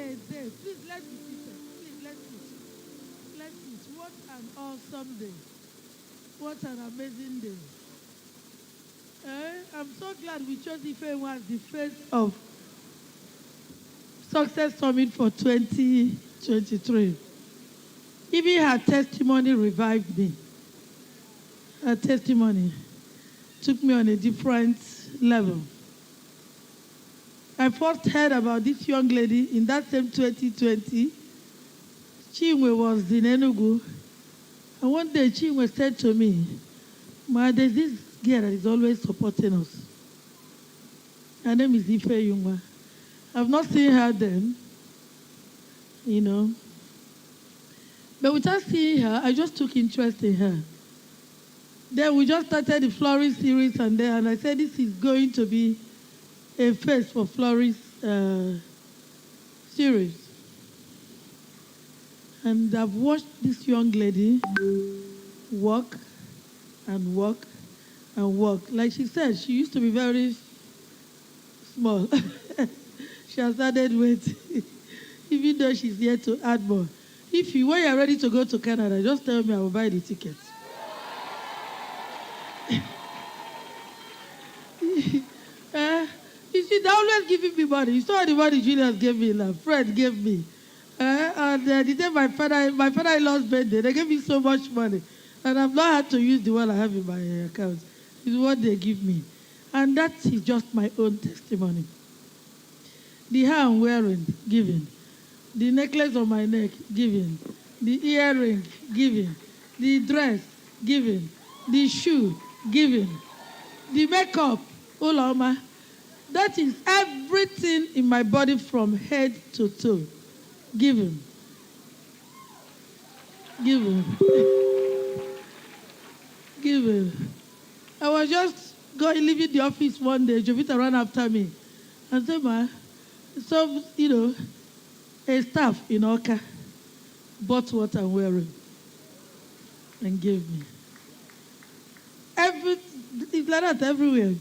a day. Please let's be seated. Please let's eat. Let's eat. What an awesome day. What an amazing day. I'm so glad we chose Ife as the face of Success Summit for 2023. Even her testimony revived me. Her testimony took me on a different level. I first heard about this young lady in that same 2020. Chinwe was in Enugu. And one day Chinwe said to me, Ma, there's this girl that is always supporting us. Her name is Ife Yungwa. I've not seen her then, But without seeing her, I just took interest in her. Then we just started the florist series and I said this is going to be a face for florist series. And I've watched this young lady walk and walk and walk. Like she said, she used to be very small. She has added weight, even though she's here to add more. When you're ready to go to Canada, just tell me, I will buy the ticket. They're always giving me money. You saw the money Julius gave me, Fred gave me. And the day my father-in-law's birthday, they gave me so much money. And I've not had to use the one I have in my account. It's what they give me. And that is just my own testimony. The hair I'm wearing, giving. The necklace on my neck, giving. The earring, giving. The dress, giving. The shoe, giving. The makeup, Olama. That is everything in my body from head to toe. Giving. Giving. Giving. I was just leaving the office one day. Jovita ran after me and said, Ma, a staff in Oka bought what I'm wearing and gave me. It's like that everywhere.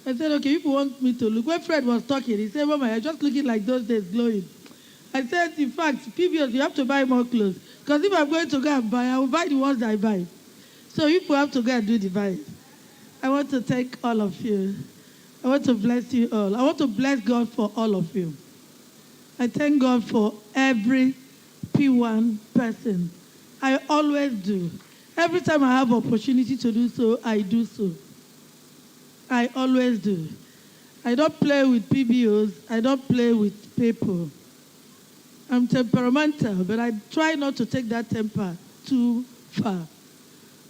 I said, okay, people want me to look. When Fred was talking, he said, Mama, you're just looking like those days glowing. I said, in fact, PBS, you have to buy more clothes. Because if I'm going to go and buy, I will buy the ones that I buy. So people have to go and do the buying. I want to thank all of you. I want to bless you all. I want to bless God for all of you. I thank God for every P1 person. I always do. Every time I have opportunity to do so, I do so. I always do. I don't play with PBOs. I don't play with people. I'm temperamental, but I try not to take that temper too far.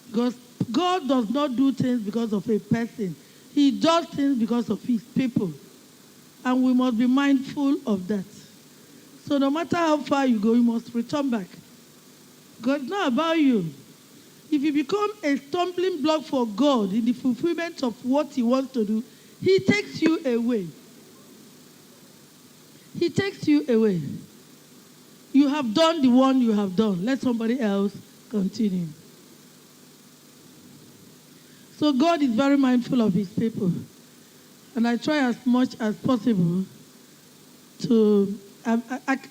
Because God does not do things because of a person. He does things because of his people. And we must be mindful of that. So no matter how far you go, you must return back. God, it's not about you. If you become a stumbling block for God in the fulfillment of what he wants to do, he takes you away. He takes you away. You have done the one you have done. Let somebody else continue. So God is very mindful of his people. And I try as much as possible to...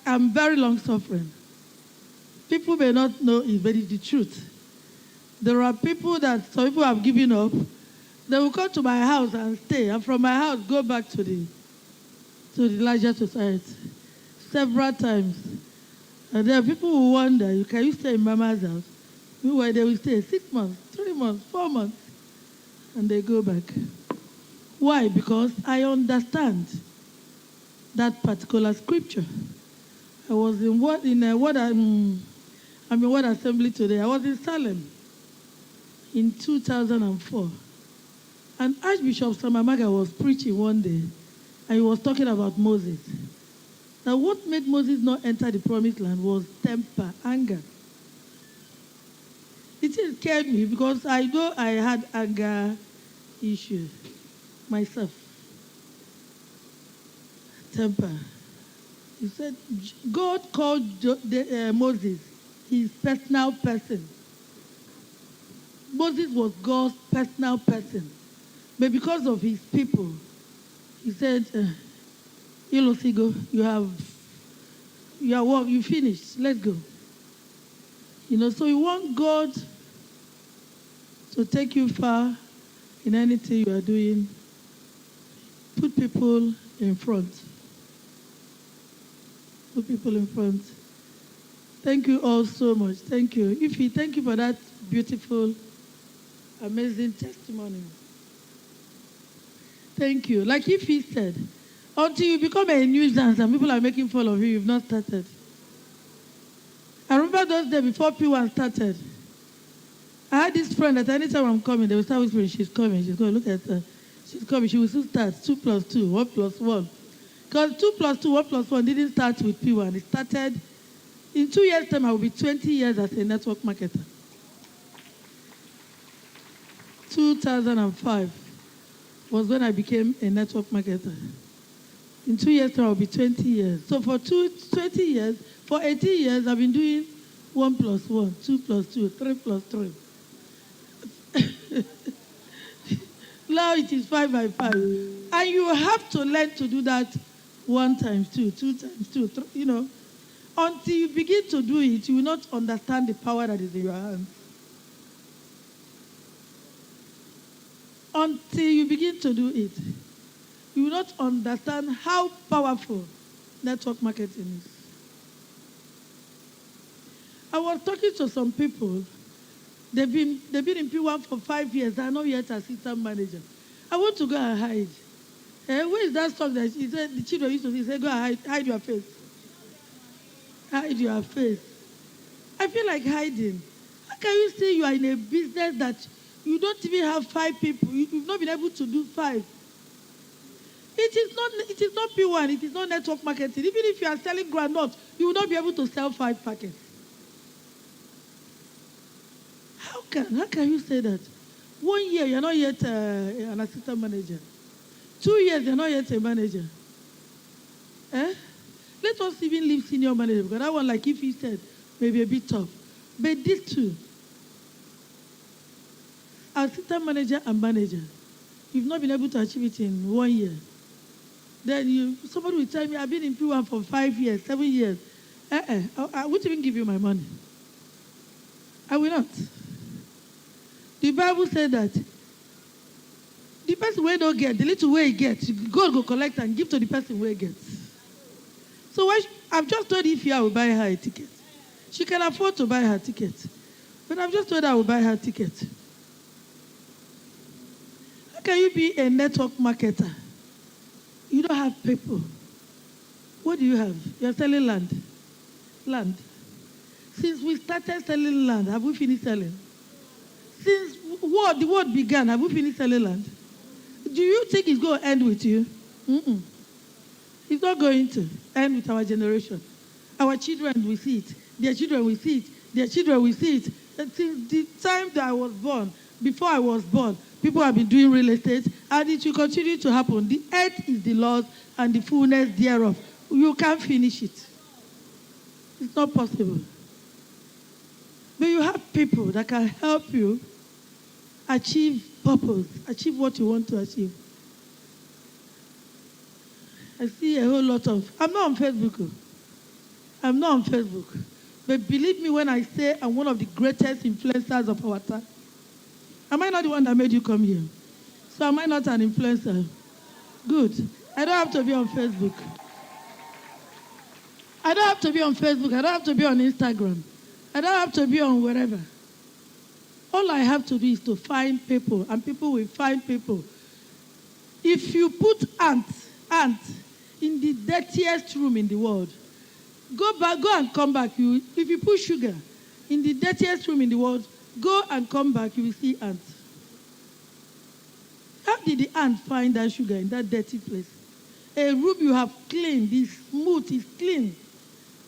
I'm very long-suffering. People may not know it, but it's the truth. There are people that some people have given up. They will come to my house and stay, and from my house go back to the larger society several times. And there are people who wonder, can you stay in Mama's house? Meanwhile, they will stay 6 months, 3 months, 4 months, and they go back. Why? Because I understand that particular scripture. I was in Word Assembly today. I was in Salem in 2004. And Archbishop Samamaga was preaching one day, and he was talking about Moses. Now, what made Moses not enter the promised land was temper, anger. It scared me because I know I had anger issues myself. Temper. He said, God called Moses his personal person. Moses was God's personal person. But because of his people, he said, Ilosigo, you have Your work, you finished. Let's go. So you want God to take you far in anything you are doing. Put people in front. Put people in front. Thank you all so much. Thank you. Ify, thank you for that beautiful, amazing testimony. Thank you. Like Ify said, until you become a nuisance and people are making fun of you, you've not started. I remember those days before Pwan started. I had this friend that anytime I'm coming, they will start whispering, she's coming, she's going, look at her. She's coming, she will still start, 2 plus 2, 1 plus 1. Because 2 plus 2, 1 plus 1 didn't start with Pwan. It started, in 2 years' time, I will be 20 years as a network marketer. 2005 was when I became a network marketer. In 2 years' time, I will be 20 years. So for 20 years, for 18 years, I've been doing 1 plus 1, 2 plus 2, 3 plus 3. Now it is 5 by 5. And you have to learn to do that 1 times 2, 2 times 2, 3, Until you begin to do it, you will not understand the power that is in your hands. Until you begin to do it, you will not understand how powerful network marketing is. I was talking to some people. They've been in Pwan for 5 years. They are not yet assistant manager. I want to go and hide. Where is that song that he said the children used to say? He said, go and hide your face. Hide your face. I feel like hiding. How can you say you are in a business that you don't even have 5 people? You've not been able to do 5. It is not Pwan. It is not network marketing. Even if you are selling groundnut, you will not be able to sell 5 packets. How can you say that? 1 year, you're not yet an assistant manager. 2 years, you're not yet a manager. Let us even leave senior manager, because that one, like if he said, maybe a bit tough. But these two, assistant manager and manager, you've not been able to achieve it in 1 year. Then somebody will tell me, I've been in Pwan for 5 years, 7 years. I won't even give you my money. I will not. The Bible said that the person who don't get, the little way he gets, God go collect and give to the person who gets. So I've just told Ify I will buy her a ticket. She can afford to buy her ticket. But I've just told her I will buy her ticket. How can you be a network marketer? You don't have people. What do you have? You're selling land. Land. Since we started selling land, have we finished selling? Since the world began, have we finished selling land? Do you think it's going to end with you? It's not going to end with our generation. Our children will see it. Their children will see it. Their children will see it. And since the time that I was born, before I was born, people have been doing real estate, and it will continue to happen. The earth is the Lord's and the fullness thereof. You can't finish it. It's not possible. But you have people that can help you achieve purpose, achieve what you want to achieve. I see a whole lot of... I'm not on Facebook. I'm not on Facebook. But believe me when I say I'm one of the greatest influencers of our time. Am I not the one that made you come here? So am I not an influencer? Good. I don't have to be on Facebook. I don't have to be on Facebook. I don't have to be on Instagram. I don't have to be on wherever. All I have to do is to find people, and people will find people. If you put ants in the dirtiest room in the world, go and come back. If you put sugar in the dirtiest room in the world, go and come back, you will see ants. How did the ant find that sugar in that dirty place? A room you have cleaned, is smooth, is clean,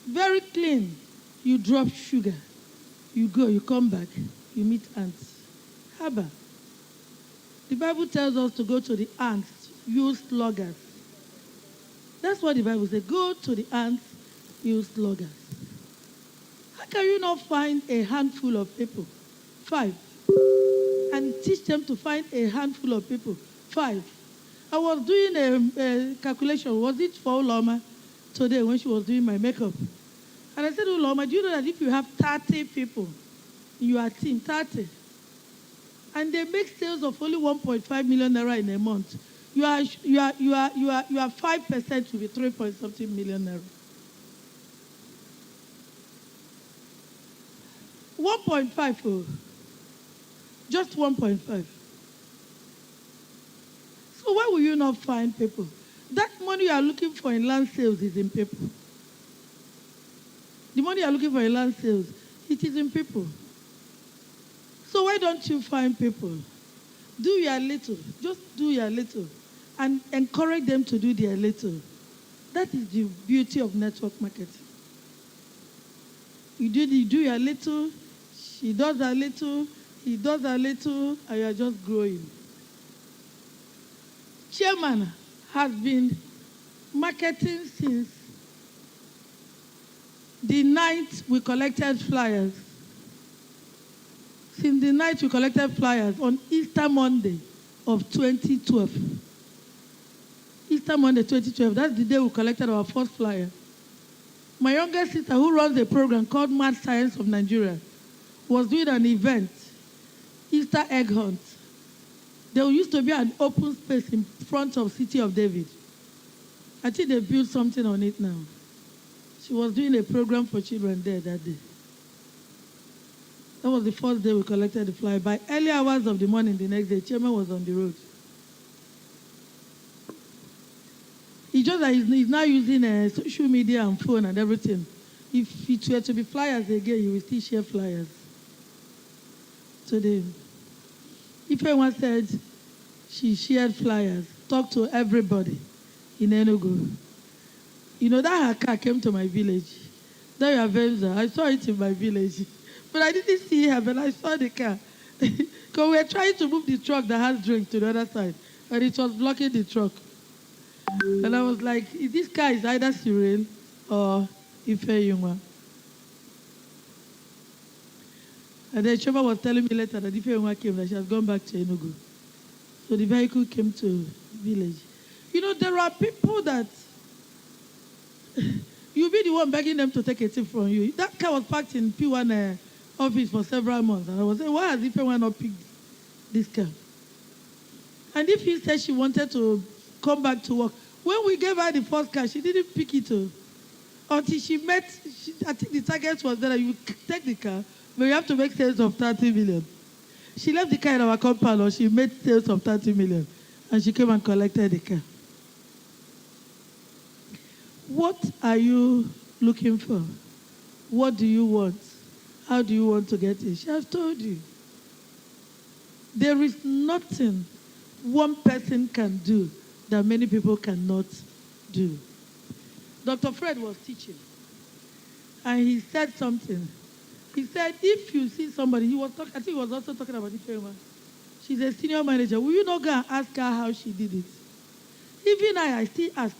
very clean. You drop sugar. You go, you come back, you meet ants. Haba. The Bible tells us to go to the ants, use sluggers. That's what the Bible says. Go to the ants, use sluggers. How can you not find a handful of people? 5. And teach them to find a handful of people? 5. I was doing a calculation. Was it for Loma today when she was doing my makeup? And I said, oh, Lord, do you know that if you have 30 people in your team, 30, and they make sales of only 1.5 million naira in a month, your 5% will be 3 point something million naira. 1.5, oh, just 1.5. So why will you not find people? That money you are looking for in land sales is in people. The money you are looking for in land sales, it is in people. So why don't you find people? Do your little. Just do your little. And encourage them to do their little. That is the beauty of network marketing. You do your little, she does a little, he does a little, and you are just growing. Chairman has been marketing since the night we collected flyers. Since the night we collected flyers on Easter Monday of 2012. Easter Monday 2012, that's the day we collected our first flyer. My younger sister, who runs a program called Mad Science of Nigeria, was doing an event, Easter egg hunt. There used to be an open space in front of City of David. I think they built something on it now. She was doing a program for children there that day. That was the first day we collected the flyer. By early hours of the morning the next day, Chairman was on the road. It's just that he's now using social media and phone and everything. If it were to be flyers again, he will still share flyers. Today, if anyone said she shared flyers, talked to everybody in Enugu. You know, that her car came to my village. That your Venza, I saw it in my village. But I didn't see her, but I saw the car. Because we were trying to move the truck that has drink to the other side. And it was blocking the truck. And I was like, this car is either Cyril or Ife Yuma. And then Choma was telling me later that Ife Yuma came, that she has gone back to Enugu. So the vehicle came to village. You know, there are people that you'll be the one begging them to take a tip from you. That car was parked in Pwan office for several months. And I was saying, why has Ife Yuma not picked this car? And if he said she wanted to come back to work, when we gave her the first car, she didn't pick it until she met, I think the target was that you take the car, but you have to make sales of 30 million. She left the car in our compound, or she made sales of 30 million, and she came and collected the car. What are you looking for? What do you want? How do you want to get it? She has told you. There is nothing one person can do that many people cannot do. Dr. Fred was teaching, and he said something. He said, if you see somebody, I think he was also talking about Ifeoma. She's a senior manager. Will you not go and ask her how she did it? Even I still ask.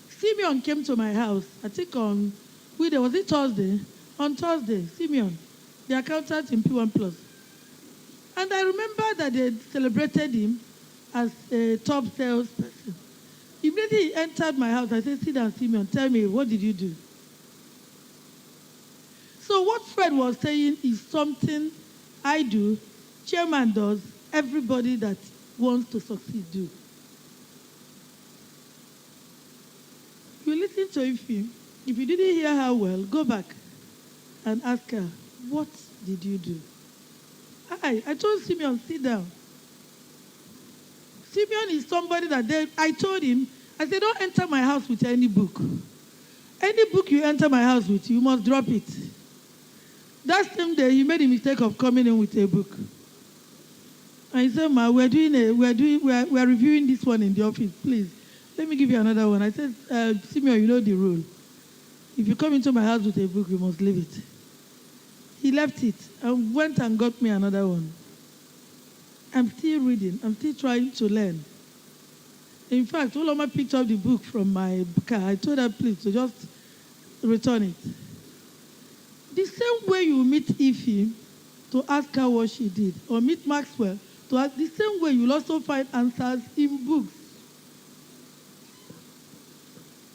Simeon came to my house, I think was it Thursday? On Thursday, Simeon, the accountant in P1 Plus. And I remember that they celebrated him as a top salesperson. Immediately he entered my house, I said, sit down, Simeon, tell me, what did you do? So what Fred was saying is something I do, chairman does, everybody that wants to succeed do. You listen to Ify. If you didn't hear her well, go back and ask her, what did you do? I told Simeon, sit down. Simeon is somebody that I told him, I said, don't enter my house with any book. Any book you enter my house with, you must drop it. That same day, he made a mistake of coming in with a book. And he said, Ma, we're reviewing this one in the office, please. Let me give you another one. I said, Simeon, you know the rule. If you come into my house with a book, you must leave it. He left it and went and got me another one. I'm still reading. I'm still trying to learn. In fact, Oloma picked up the book from my car. I told her, please, to just return it. The same way you meet Ify to ask her what she did, or meet Maxwell to ask, the same way you'll also find answers in books.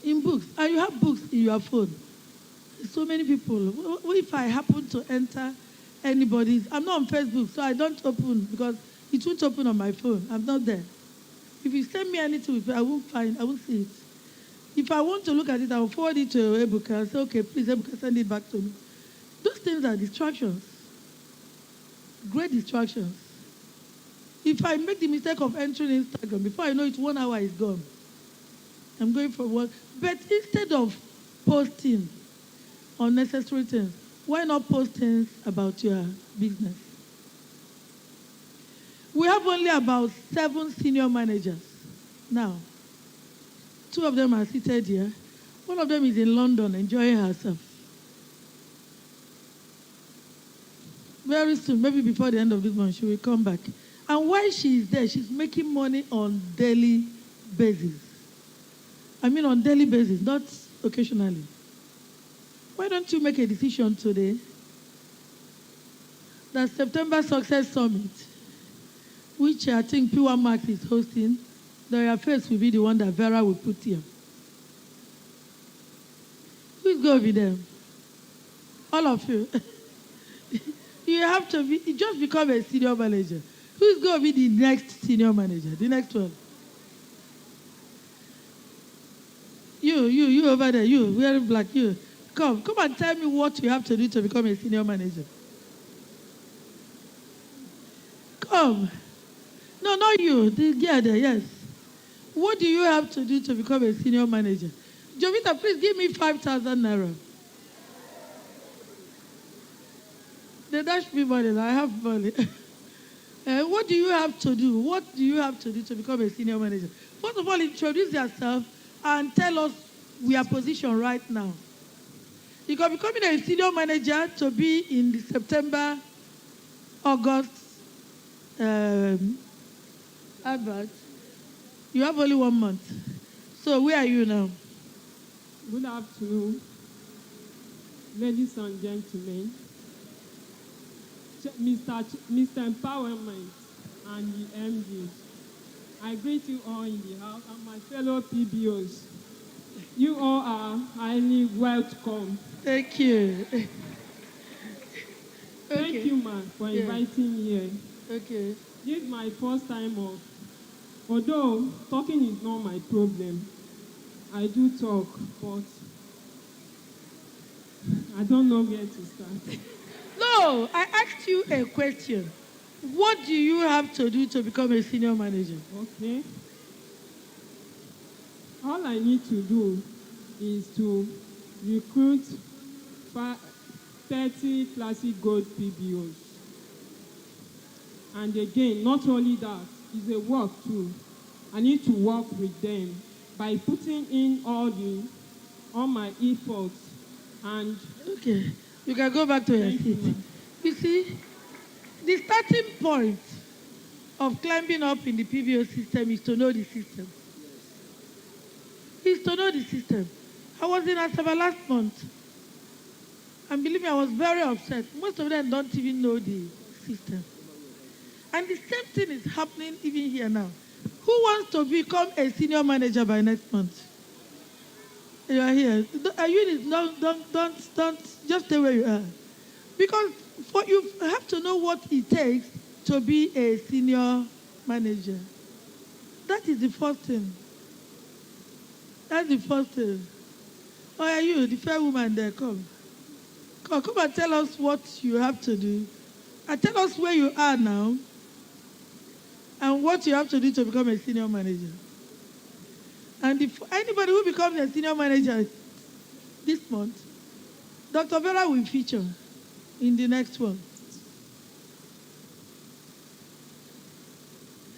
In books. And you have books in your phone. So many people. If I happen to enter anybody's, I'm not on Facebook, so I don't open because it won't open on my phone. I'm not there. If you send me anything, I won't see it. If I want to look at it, I will forward it to Ebuka and say, okay, please, Ebuka, send it back to me. Those things are distractions. Great distractions. If I make the mistake of entering Instagram, before I know it, 1 hour is gone. I'm going for work. But instead of posting unnecessary things, why not post things about your business? We have only about 7 senior managers now. 2 of them are seated here. One of them is in London enjoying herself. Very soon, maybe before the end of this month, she will come back. And while she is there, she's making money on daily basis. I mean on daily basis, not occasionally. Why don't you make a decision today that September Success Summit, which I think Pwan Max is hosting, that your face will be the one that Vera will put here. Who's going to be there? All of you. You have to be, just become a senior manager. Who's going to be the next senior manager? The next one. You over there, you wearing black, you. Come and tell me what you have to do to become a senior manager. Come. No, not you. The girl there, yes. What do you have to do to become a senior manager? Jovita, please give me 5,000 naira. They dash me money. I have money. What do you have to do? What do you have to do to become a senior manager? First of all, introduce yourself and tell us your position right now. You can becoming a senior manager to be in the September, August advert. You have only 1 month. So where are you now? Good afternoon, ladies and gentlemen. Mr. Empowerment and the MDs. I greet you all in the house and my fellow PBOs. You all are highly welcome. Thank you. Thank you, ma, for inviting me here. Okay. This is my first time off. Although talking is not my problem, I do talk, but I don't know where to start. No, I asked you a question. What do you have to do to become a senior manager? Okay. All I need to do is to recruit 30 classic gold PBOs. And again, not only that, it's a work too. I need to work with them by putting in all my efforts and... Okay, you can go back to your seat. You see, the starting point of climbing up in the PBO system is to know the system. Is to know the system. I was in Asaba last month, and believe me, I was very upset. Most of them don't even know the system. And the same thing is happening even here now. Who wants to become a senior manager by next month? You are here. Are you? Don't. Just stay where you are. Because you have to know what it takes to be a senior manager. That is the first thing. That's the first thing. Oh, are you, the fair woman there? Come and tell us what you have to do. And tell us where you are now and what you have to do to become a senior manager. And if anybody who becomes a senior manager this month, Dr. Vera will feature in the next one.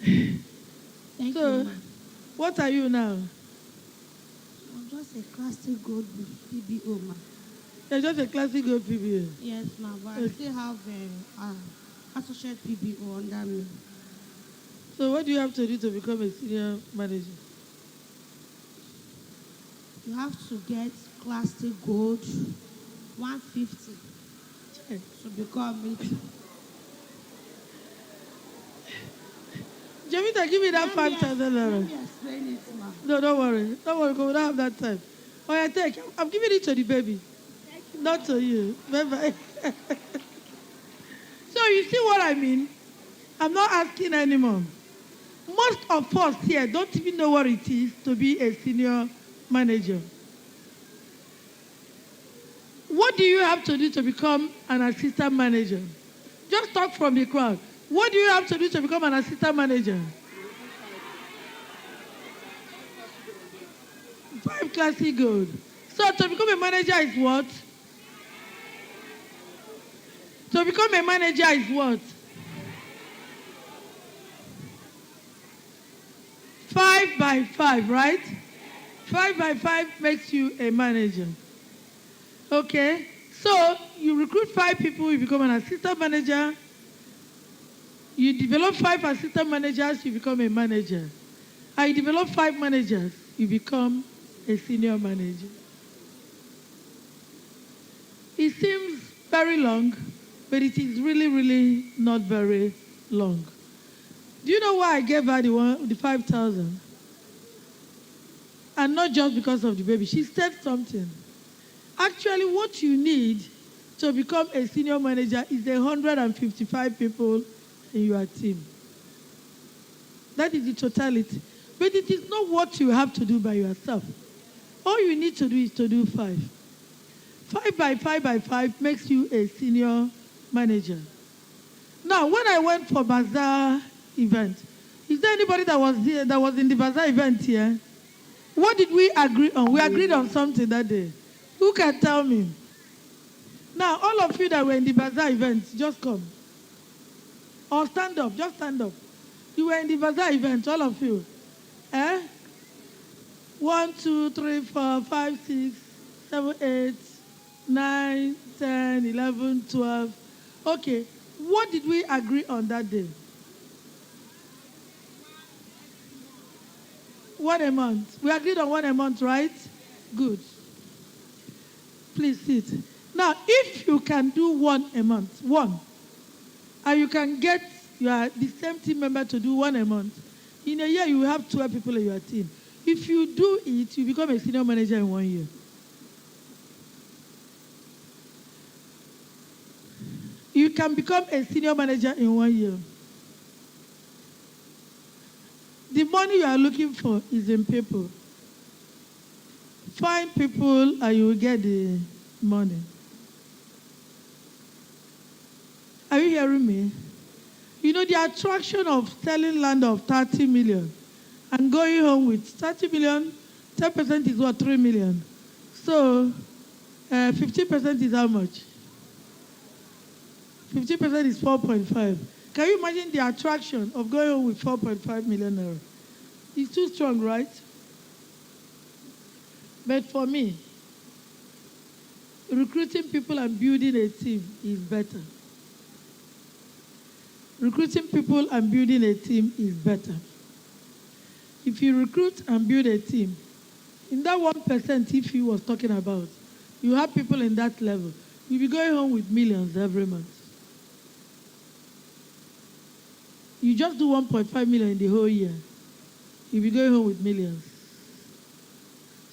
Thank you. What are you now? I'm just a classic gold PBO, ma. You're just a classic gold PBO? Yes, ma, but I still have associate PBO under me. So what do you have to do to become a senior manager? You have to get classic gold 150 to become it. Jamita, give me that 5,000 Let naira. me explain it, ma. No, don't worry. Don't worry, we don't have that time. Oh, yeah, take. I'm giving it to the baby. Thank you, Not to you. Bye-bye. So you see what I mean? I'm not asking anymore. Most of us here don't even know what it is to be a senior manager. What do you have to do to become an assistant manager? Just talk from the crowd. What do you have to do to become an assistant manager? 5 classic gold. So to become a manager is what? To become a manager is what? 5 by 5, right? 5 by 5 makes you a manager. Okay? So you recruit 5 people, you become an assistant manager. You develop 5 assistant managers, you become a manager. And you develop 5 managers, you become a senior manager. It seems very long, but it is really, really not very long. Do you know why I gave her the 5,000? And not just because of the baby. She said something. Actually, what you need to become a senior manager is 155 people in your team. That is the totality. But it is not what you have to do by yourself. All you need to do is to do 5. 5 by 5 by 5 makes you a senior manager. Now, when I went for bazaar event, is there anybody that was there, that was in the bazaar event here? What did we agree on? We agreed on something that day. Who can tell me? Now, all of you that were in the bazaar event, just come. Or stand up, just stand up. You were in the bazaar event, all of you. 1, 2, 3, 4, 5, 6, 7, 8, 9, 10, 11, 12. Okay, what did we agree on that day? 1 a month. We agreed on 1 a month, right? Good. Please sit. Now, if you can do 1 a month, and you can get the same team member to do 1 a month, in a year you will have 12 people in your team. If you do it, you become a senior manager in 1 year. You can become a senior manager in 1 year. The money you are looking for is in people. Find people and you will get the money. Are you hearing me? You know, the attraction of selling land of 30 million and going home with 30 million, 10% is what, 3 million. So 50% is how much? 50% is 4.5. Can you imagine the attraction of going home with 4.5 million naira? It's too strong, right? But for me, recruiting people and building a team is better. Recruiting people and building a team is better. If you recruit and build a team, in that 1% if you was talking about, you have people in that level, you'll be going home with millions every month. You just do 1.5 million in the whole year, you'll be going home with millions.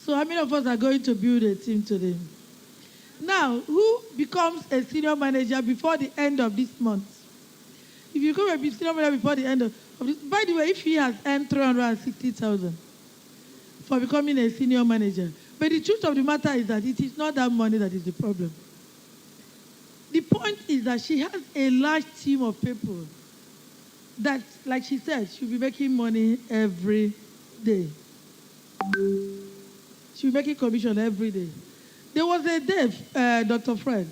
So how many of us are going to build a team today? Now, who becomes a senior manager before the end of this month? If you become a senior manager before the end of this, by the way, if he has earned 360,000 for becoming a senior manager, but the truth of the matter is that it is not that money that is the problem. The point is that she has a large team of people that, like she said, she'll be making money every day. She'll be making commission every day. There was a day, Dr. Fred,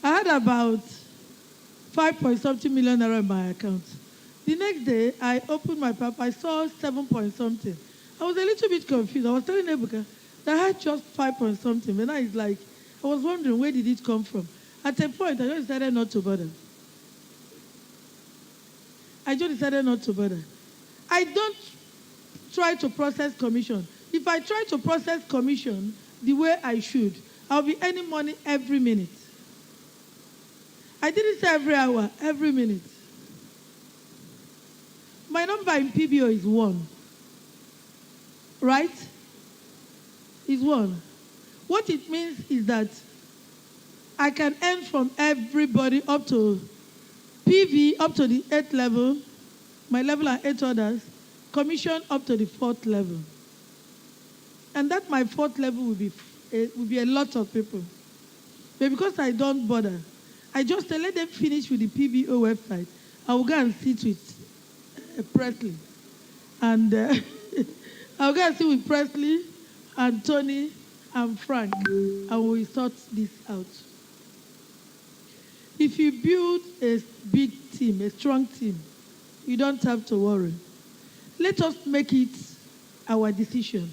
I had about 5-point-something million naira in my account. The next day, I opened my papa, I saw 7-point-something. I was a little bit confused. I was telling Ebuka that I had just 5-point-something. And I was like, I was wondering, where did it come from? At a point, I just decided not to bother. I don't try to process commission. If I try to process commission the way I should, I'll be earning money every minute. I didn't say every hour, every minute. My number in PBO is 1. Right? Is 1. What it means is that I can earn from everybody up to PV up to the 8th level, my level and 8 others, commission up to the 4th level. And that my 4th level will be a lot of people. But because I don't bother, I just let them finish with the PBO website. I will go and sit with Presley. And I'll go and sit with Presley and Tony and Frank, and we sort this out. If you build a big team, a strong team, you don't have to worry. Let us make it our decision.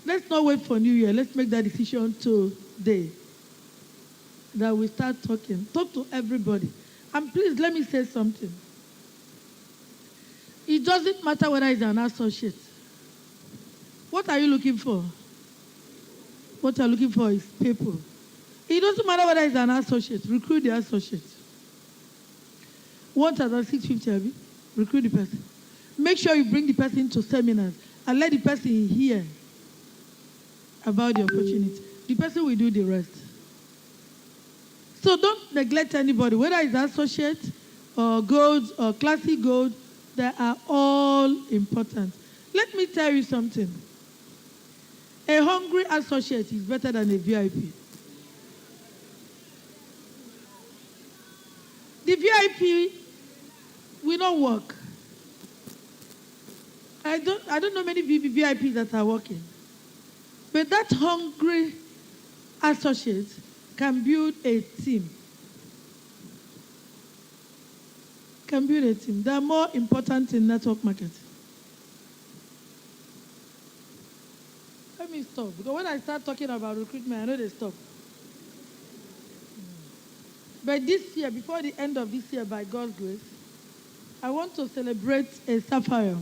Let's not wait for New Year. Let's make that decision today. That we start talking. Talk to everybody. And please, let me say something. It doesn't matter whether it's an associate. What are you looking for? What you're looking for is people. It doesn't matter whether it's an associate. Recruit the associate. 1,650, Abi. Recruit the person. Make sure you bring the person to seminars and let the person hear about the opportunity. The person will do the rest. So don't neglect anybody, whether it's associate or gold or classic gold. They are all important. Let me tell you something. A hungry associate is better than a VIP. The VIP will not work. I don't know many VIPs that are working. But that hungry associate can build a team. Can build a team. They are more important in network marketing. Let me stop. Because when I start talking about recruitment, I know they stop. But this year, before the end of this year, by God's grace, I want to celebrate a sapphire.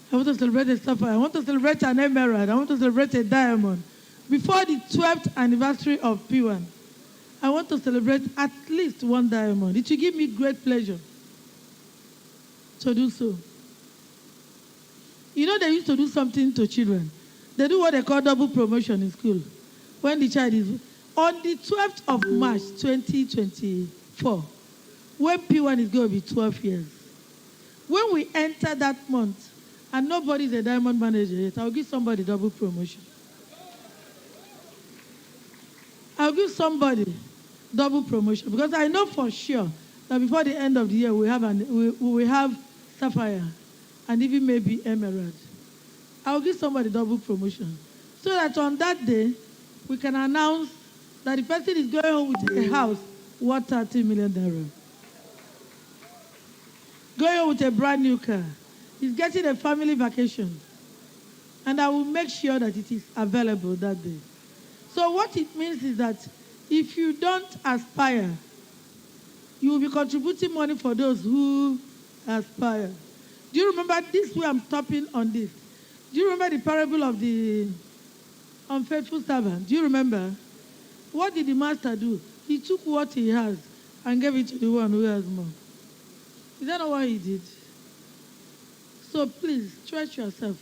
I want to celebrate a sapphire. I want to celebrate an emerald. I want to celebrate a diamond. Before the 12th anniversary of Pwan, I want to celebrate at least one diamond. It will give me great pleasure to do so. You know, they used to do something to children. They do what they call double promotion in school. When the child is... On the 12th of March, 2024, when Pwan is going to be 12 years, when we enter that month, and nobody is a diamond manager yet, I'll give somebody double promotion. I'll give somebody double promotion because I know for sure that before the end of the year we will have sapphire and even maybe emerald. I'll give somebody double promotion so that on that day we can announce that the person is going home with a house worth 30 million naira. Going home with a brand new car. He's getting a family vacation. And I will make sure that it is available that day. So what it means is that if you don't aspire, you will be contributing money for those who aspire. Do you remember this way I'm stopping on this? Do you remember the parable of the unfaithful servant? Do you remember? What did the master do? He took what he has and gave it to the one who has more. Is that not what he did? So please, stretch yourself.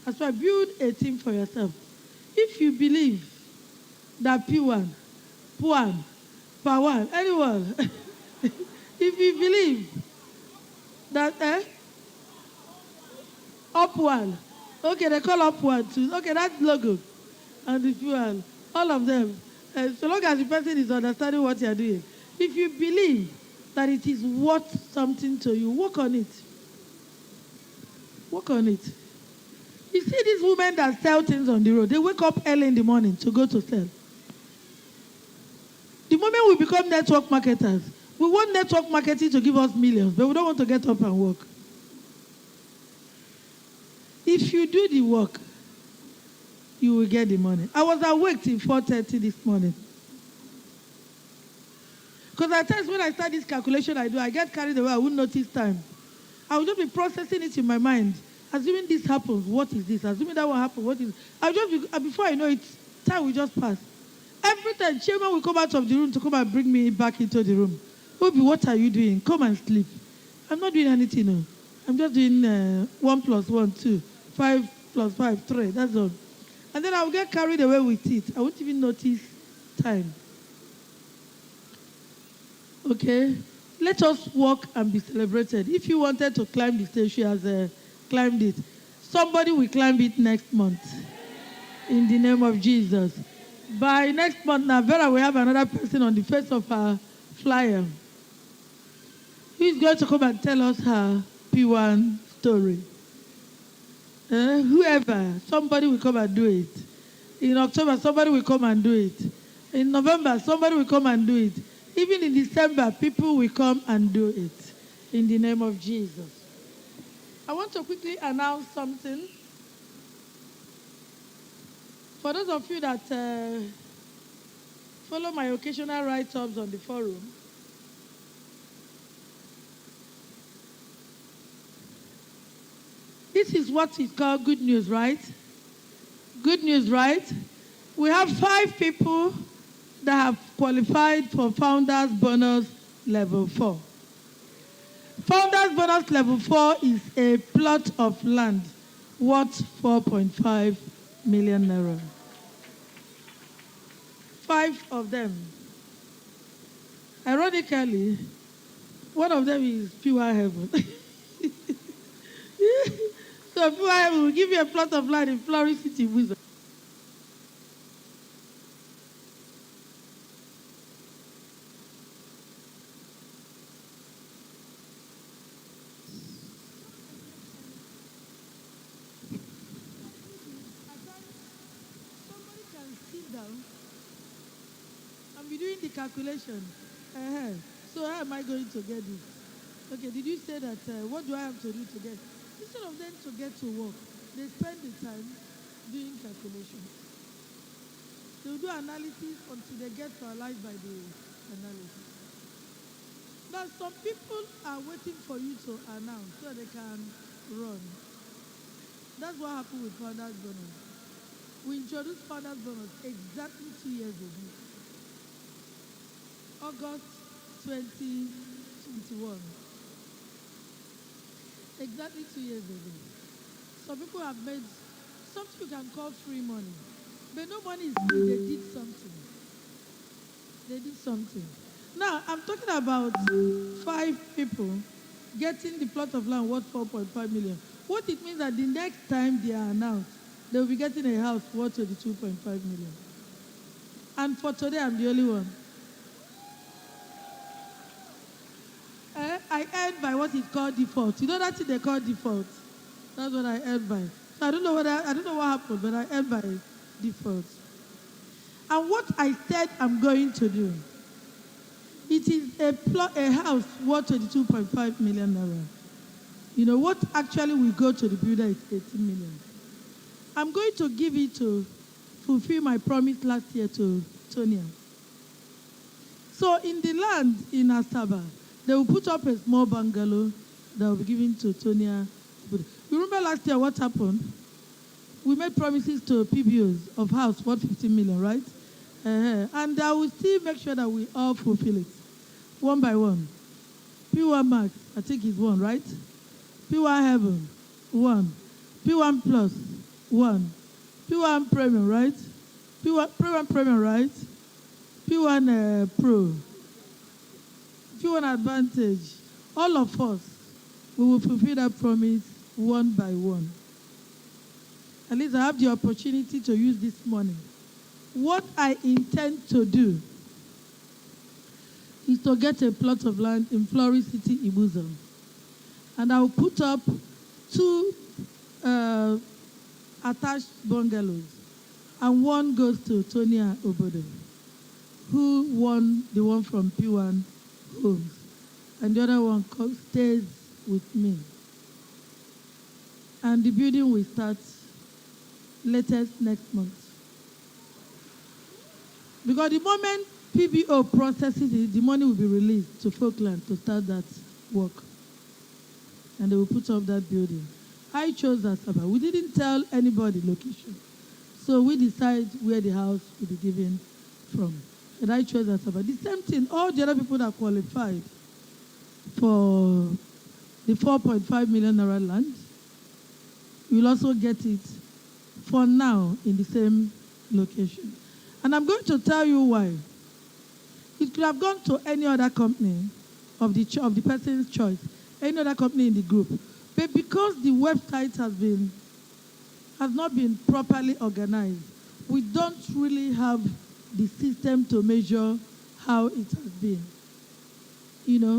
As well, build a team for yourself. If you believe that Pwan, Pwan, anyone, if you believe that, Upward, okay, they call Upward too. Okay, that logo and the Pwan, all of them. So long as the person is understanding what you are doing. If you believe that it is worth something to you, work on it. Work on it. You see these women that sell things on the road, they wake up early in the morning to go to sell. The moment we become network marketers, we want network marketing to give us millions, but we don't want to get up and work. If you do the work, you will get the money. I was awake till 4:30 this morning. Because at times when I start this calculation I get carried away. I won't notice time. I will just be processing it in my mind. Assuming this happens, what is this? Assuming that will happen, what is it? I'll just be, before I know it, time will just pass. Every time, chairman will come out of the room to come and bring me back into the room. Obi, what are you doing? Come and sleep. I'm not doing anything, no. I'm just doing 1 + 1, 2, 5 + 5, 3, that's all. And then I'll get carried away with it. I won't even notice time. Okay? Let us walk and be celebrated. If you wanted to climb the stage, she has climbed it. Somebody will climb it next month. In the name of Jesus. By next month, now, Vera will have another person on the face of her flyer. Who is going to come and tell us her P1 story? Whoever, somebody will come and do it. In October, somebody will come and do it. In November, somebody will come and do it. Even in December, people will come and do it. In the name of Jesus. I want to quickly announce something. For those of you that follow my occasional write-ups on the forum, this is what is called good news, right? Good news, right? We have 5 people that have qualified for Founders Bonus Level 4. Founders Bonus Level 4 is a plot of land worth 4.5 million naira. 5 of them. Ironically, one of them is Pure Heaven. So Pure Heaven will give you a plot of land in Flourish City, Wizard. Somebody can sit down and be doing the calculation. So how am I going to get this? Okay, did you say that, what do I have to do to get? Instead of them to get to work, they spend the time doing calculations. They'll do analysis until they get paralyzed by the analysis. Now, some people are waiting for you to announce so they can run. That's what happened with Founders Bonus. We introduced Founders Bonus exactly 2 years ago. August 2021. Exactly 2 years ago. Some people have made something you can call free money. But no money is free. They did something. They did something. Now, I'm talking about 5 people getting the plot of land worth 4.5 million. What it means that the next time they are announced, they will be getting a house worth 22.5 million. And for today, I'm the only one. I earned by what is called default. You know that thing they call default? That's what I earned by. So I don't know what happened, but I earned by default. And what I said I'm going to do, it is a house worth 22.5 million naira. You know, what actually will go to the builder is 18 million. I'm going to give it to fulfill my promise last year to Tonia. So in the land in Asaba, they will put up a small bungalow that will be given to Tonia. You remember last year what happened? We made promises to PBOs of house worth 15 million, right? And I will still make sure that we all fulfill it, one by one. P1 Max, I think is 1, right? P1 Heaven, 1. P1 Plus, 1. P1 Premium, right? P1 Premium, right? P1 Pro. P1 Advantage. All of us, we will fulfill that promise one by one. At least I have the opportunity to use this money. What I intend to do is to get a plot of land in Flourish City, Ibuza. And I will put up 2 attached bungalows. And one goes to Tonia Obodo, who won the one from P1 Homes. And the other one stays with me. And the building will start latest next month. Because the moment PBO processes it, the money will be released to Falkland to start that work. And they will put up that building. I chose Asaba. We didn't tell anybody location. So we decide where the house will be given from. And I chose Asaba. The same thing, all the other people that qualified for the 4.5 million naira land, you'll also get it for now in the same location. And I'm going to tell you why. It's could have gone to any other company of the person's choice, any other company in the group. But because the website has not been properly organized, we don't really have the system to measure how it has been.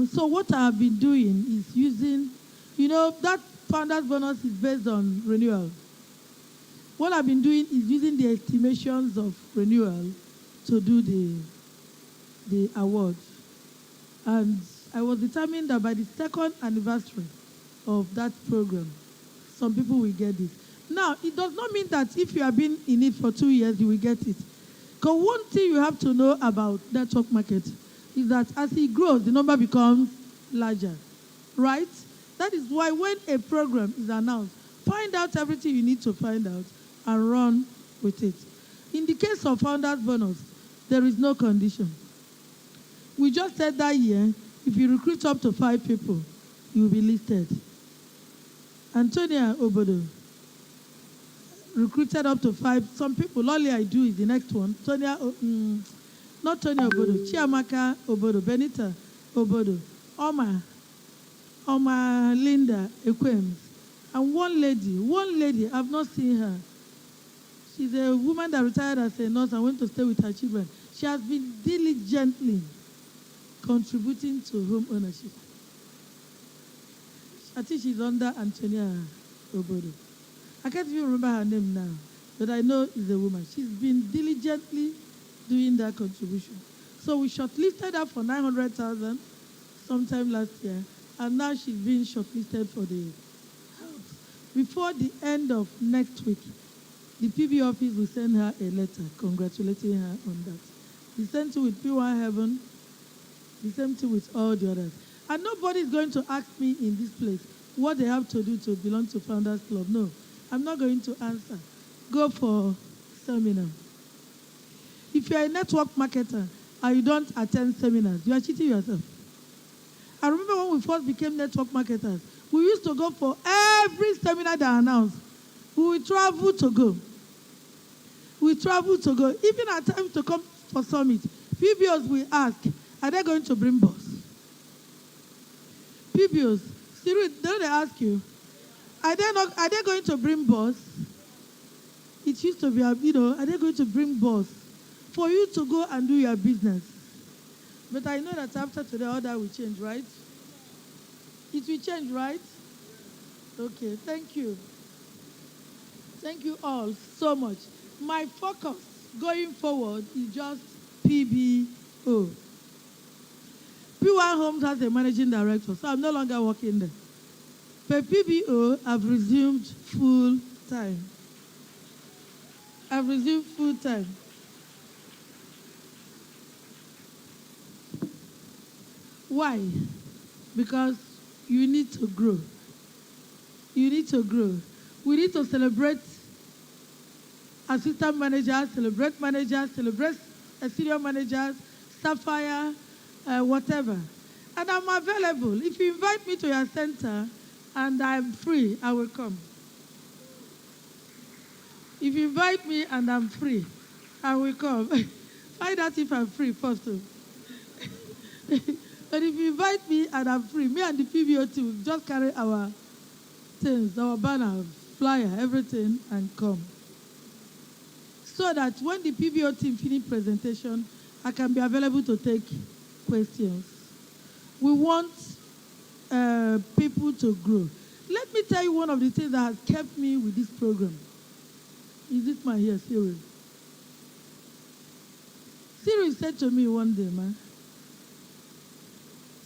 So what I have been doing is using, that founders bonus is based on renewal. What I've been doing is using the estimations of renewal to do the award. And I was determined that by the second anniversary of that program, some people will get this. Now, it does not mean that if you have been in it for 2 years, you will get it. Because one thing you have to know about network market is that as it grows, the number becomes larger, right? That is why when a program is announced, find out everything you need to find out and run with it. In the case of Founders Bonus, there is no condition. We just said that year, if you recruit up to 5 people, you will be listed. Antonia Obodo recruited up to 5. Some people, all I do is the next one. Not Tonya Obodo, Chiamaka Obodo, Benita Obodo, Oma Linda Ekwems, and one lady, I've not seen her. She's a woman that retired as a nurse and went to stay with her children. She has been diligently contributing to home ownership. I think she's under Antonia Obodo. I can't even remember her name now, but I know it's a woman. She's been diligently doing that contribution. So we shortlisted her for 900,000 sometime last year, and now she's being shortlisted for the house. Before the end of next week, the PB office will send her a letter congratulating her on that. The same thing with Pwan Heaven, the same thing with all the others. And nobody is going to ask me in this place what they have to do to belong to Founders Club. No, I'm not going to answer. Go for seminar. If you're a network marketer and you don't attend seminars, you are cheating yourself. I remember when we first became network marketers, we used to go for every seminar that announced. We would travel to go. Even at times to come for summit, PBOs will ask, are they going to bring boss? PBOs, seriously, don't they ask you, are they going to bring boss? It used to be, are they going to bring boss for you to go and do your business? But I know that after today, all that will change, right? It will change, right? Okay, thank you. Thank you all so much. My focus going forward is just PBO. Pwan Homes has a managing director, so I'm no longer working there. For PBO, I've resumed full time. Why? Because you need to grow. We need to celebrate assistant managers, celebrate managers, celebrate senior managers, sapphire, whatever. And I'm available. If you invite me to your center and I'm free, I will come. If you invite me and I'm free, I will come. Find out if I'm free first. But if you invite me and I'm free, me and the PBO team will just carry our things, our banner, flyer, everything, and come. So that when the PBO team finish presentation, I can be available to take questions. We want people to grow. Let me tell you one of the things that has kept me with this program. Is it my hair, Cyril? Cyril said to me one day, man,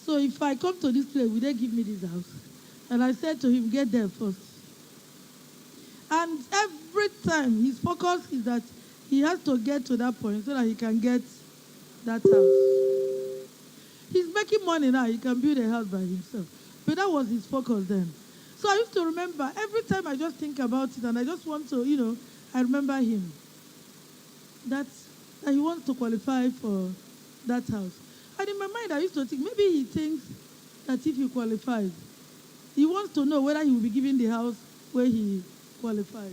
so if I come to this place, will they give me this house? And I said to him, get there first. And every time his focus is that he has to get to that point so that he can get that house. He's making money now, he can build a house by himself. But that was his focus then. So I used to remember, every time I just think about it and I just want to, I remember him. That he wants to qualify for that house. And in my mind, I used to think, maybe he thinks that if he qualifies, he wants to know whether he will be given the house where he qualifies.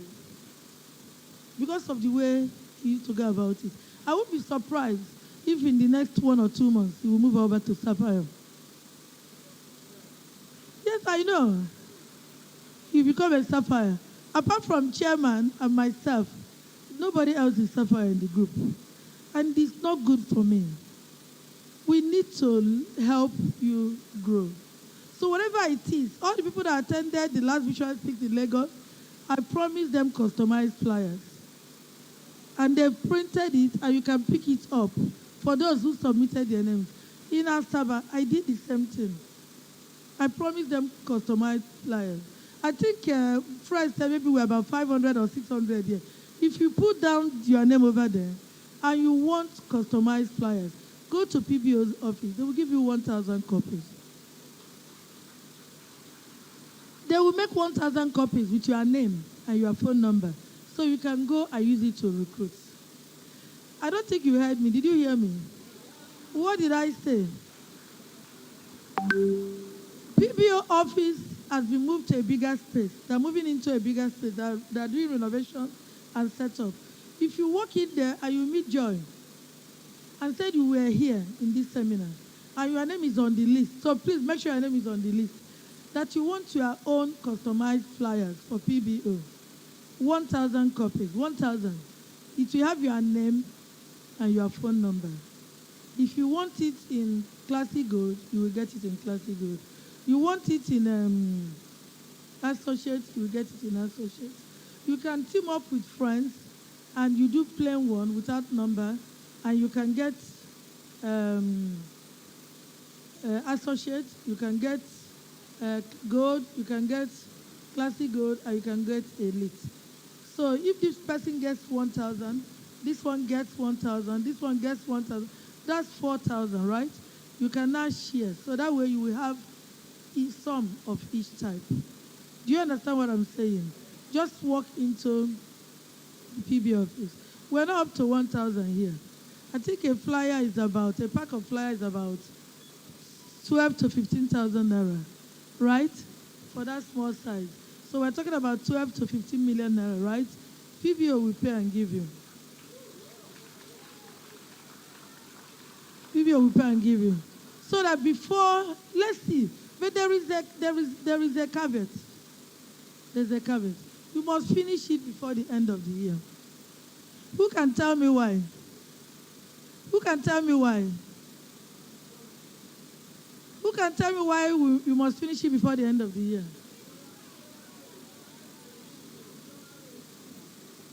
Because of the way he used to go about it. I would be surprised if in the next 1 or 2 months you will move over to Sapphire. Yes, I know. You become a Sapphire. Apart from chairman and myself, nobody else is Sapphire in the group. And it's not good for me. We need to help you grow. So whatever it is, all the people that attended the last Visual Speaks in Lagos, I promised them customized flyers. And they've printed it, and you can pick it up for those who submitted their names. In Asaba, I did the same thing. I promised them customized flyers. I think Fred said maybe we're about 500 or 600 here. If you put down your name over there and you want customized flyers, go to PBO's office. They will give you 1,000 copies. They will make 1,000 copies with your name and your phone number. So you can go and use it to recruit. I don't think you heard me. Did you hear me? What did I say? PBO office has been moved to a bigger space. They're moving into a bigger space. They're doing renovation and setup. If you walk in there and you meet Joy and said you were here in this seminar and your name is on the list, so please make sure your name is on the list, that you want your own customized flyers for PBO. 1,000 copies, 1,000. It will have your name and your phone number. If you want it in classic gold, you will get it in classic gold. You want it in associates, you will get it in associates. You can team up with friends and you do plain one without number, and you can get associates, you can get gold, you can get classic gold, and you can get elite. So if this person gets 1,000, this one gets 1,000, this one gets 1,000, that's 4,000, right? You can now share. So that way you will have some of each type. Do you understand what I'm saying? Just walk into the PB office. We're not up to 1,000 here. I think a pack of flyer is about 12 to 15,000 naira, right? For that small size. So we're talking about 12 to 15 million naira, right? PBO will pay and give you. PBO will pay and give you. So that before, let's see. But there is a caveat. There's a caveat. You must finish it before the end of the year. Who can tell me why? Who can tell me why? Who can tell me why you must finish it before the end of the year?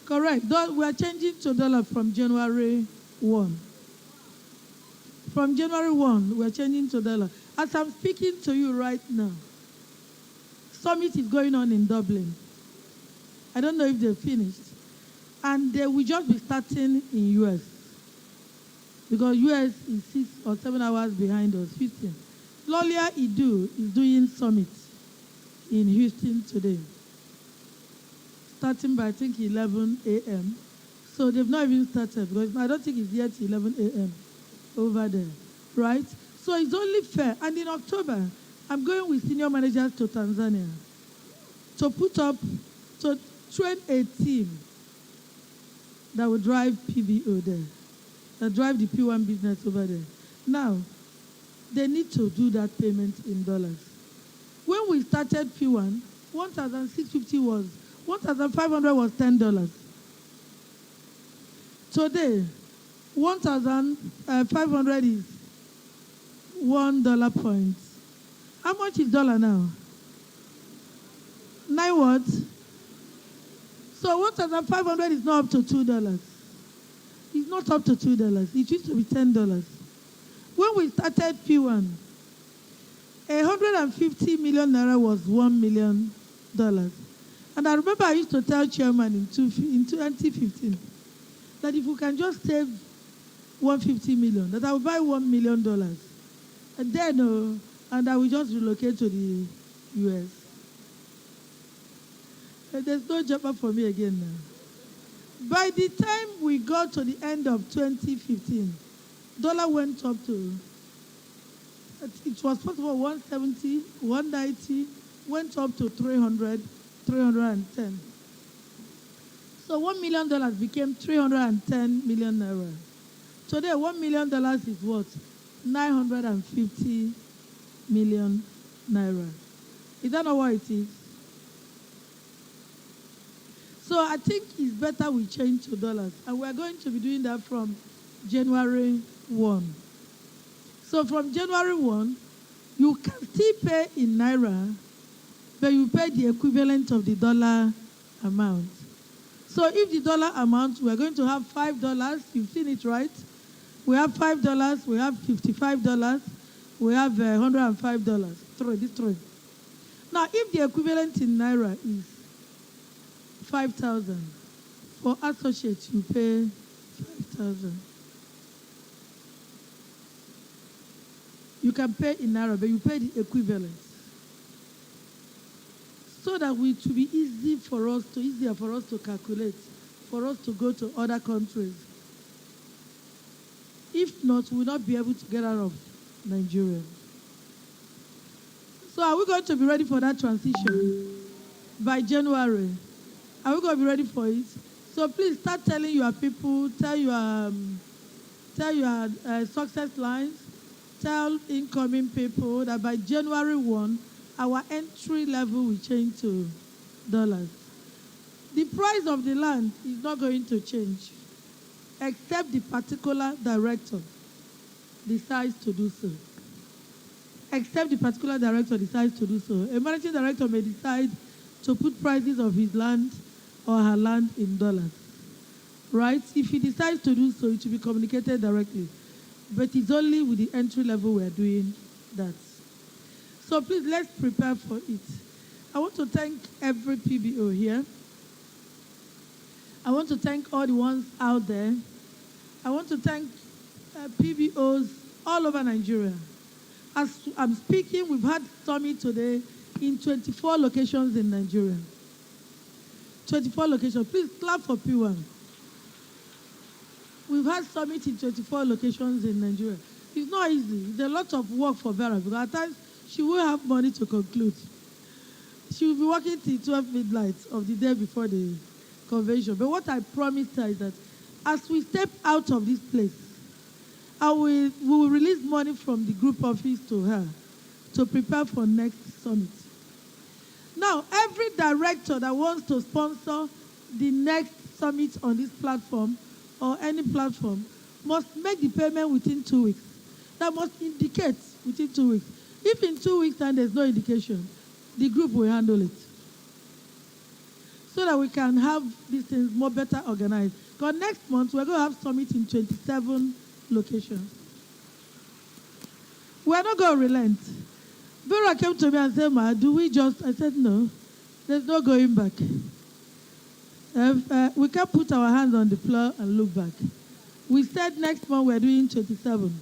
Correct. We are changing to dollar from January 1. From January 1, we are changing to dollar. As I'm speaking to you right now, summit is going on in Dublin. I don't know if they're finished. And they will just be starting in US. Because US is 6 or 7 hours behind us, 15. Lolia Idu is doing summit in Houston today. Starting by, I think, 11 a.m. So they've not even started, because I don't think it's yet 11 a.m. over there, right? So it's only fair. And in October, I'm going with senior managers to Tanzania to train a team that will drive PBO there, that drive the P1 business over there. Now, they need to do that payment in dollars. When we started P1, 1,650 was, 1,500 was $10. Today, 1,500 is $1 point. How much is dollar now? 9 what? So 1,500 is not up to $2. It's not up to $2. It used to be $10. When we started P1, 150 million naira was $1 million. And I remember I used to tell chairman in 2015 that if we can just save 150 million, that I will buy $1 million. And then, and I will just relocate to the US. And there's no job for me again now. By the time we got to the end of 2015, dollar went up to, it was first of all 170, 190, went up to 300, 310. So $1 million became 310 million naira. Today, $1 million is what? 950 million naira. Is that not what it is? So I think it's better we change to dollars. And we're going to be doing that from January 1. So from January 1, you can still pay in naira, but you pay the equivalent of the dollar amount. So if the dollar amount, we're going to have $5. You've seen it, right? We have $5, we have $55, we have $105. Three. Now, if the equivalent in naira is 5,000, for associates you pay 5,000. You can pay in naira, but you pay the equivalent, so that it will be easier for us to calculate, for us to go to other countries. If not, we will not be able to get out of Nigeria. So are we going to be ready for that transition by January? Are we going to be ready for it? So please start telling your people, tell your success lines, tell incoming people that by January 1, our entry level will change to dollars. The price of the land is not going to change, except the particular director decides to do so. Except the particular director decides to do so. A managing director may decide to put prices of his land or her land in dollars. Right? If he decides to do so, it will be communicated directly. But it's only with the entry level we're doing that. So please, let's prepare for it. I want to thank every PBO here. I want to thank all the ones out there. I want to thank PBOs all over Nigeria. As I'm speaking, we've had summit today in 24 locations in Nigeria. 24 locations. Please clap for Pwan. We've had summit in 24 locations in Nigeria. It's not easy. It's a lot of work for Vera, because at times she will have money to conclude. She will be working till 12 midnight of the day before the convention. But what I promised her is that as we step out of this place, we will release money from the group office to her to prepare for next summit. Now, every director that wants to sponsor the next summit on this platform or any platform must make the payment within 2 weeks. That must indicate within 2 weeks. If in 2 weeks' time there's no indication, the group will handle it, so that we can have these things more better organized. Because next month we're going to have summit in 27 locations. We're not going to relent. Vera came to me and said, "Ma, do we just?" I said, "No, there's no going back. We can't put our hands on the plow and look back." We said next month we're doing 27.